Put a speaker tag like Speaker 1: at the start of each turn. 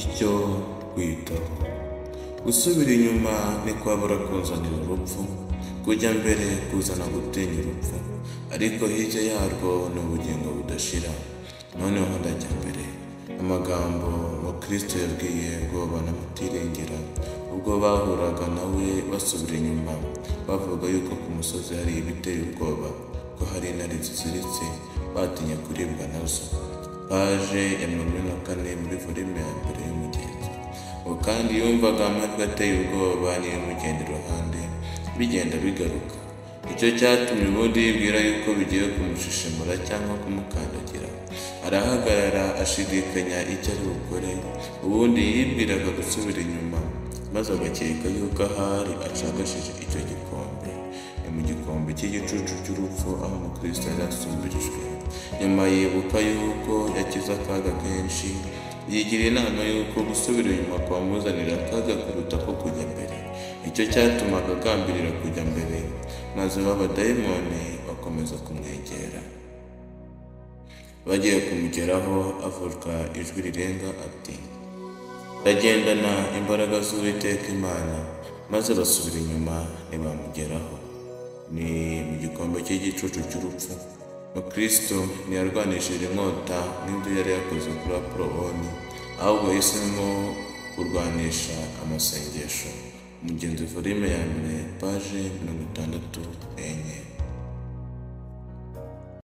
Speaker 1: icyo kwitaho. Gusubira inyuma ni kwabura kuzanira urupfu, kujya mbere kuzana gutinya urupfu, ariko hirya yarwo ni ubugingo budashira. Noneho ndajya mbere. Amagambo Kristo yabwiye ngo banamutiringira ubwo bahuraga nawe basubira inyuma, bavuga yuko ku musozi hari ibiteye ubwoba, ko hari intare ziziritse batinye kuribwa nazo. Paje ya 44 muri volume ya mbere y'Umugenzi. Kandi yumvaga amajwi ateye ubwoba n'ibimugenda iruhande bigenda bigaruka. Icyo cyatumye ubundi yibwira yuko bigiye kumushishimura cyangwa kumukandagira. Arahagarara ashidikanya icyo ari bukore, ubundi yibwiraga gusubira inyuma, maze agakeka yuko ahari acagashije icyo gikombe. Ni mu gikombe cy'igicucu cy'urupfu aho Umukristo yari asumbirijwe. Nyuma yibuka yuko yakize akaga kenshi, yigira inama yuko gusubira inyuma kwamuzanira akaga kuruta ko kujya mbere. Icyo cyatumaga agambirira kujya mbere, maze b'abadayimoni bakomeza kumwegera. Bagiye kumugeraho avuga ijwi rirenga ati, ndagendana imbaraga z'Uwiteka Imana, maze basubira inyuma ntibamugeraho. Ni mu gikombe cy'igicucu cy'urupfu. Kristo ntiyarwanishije inkota n'ibyo yari yakoze kuri Apoloni, ahubwo yahisemo kurwanisha amasengesho. Umugenzi volume ya mbere, paje 64.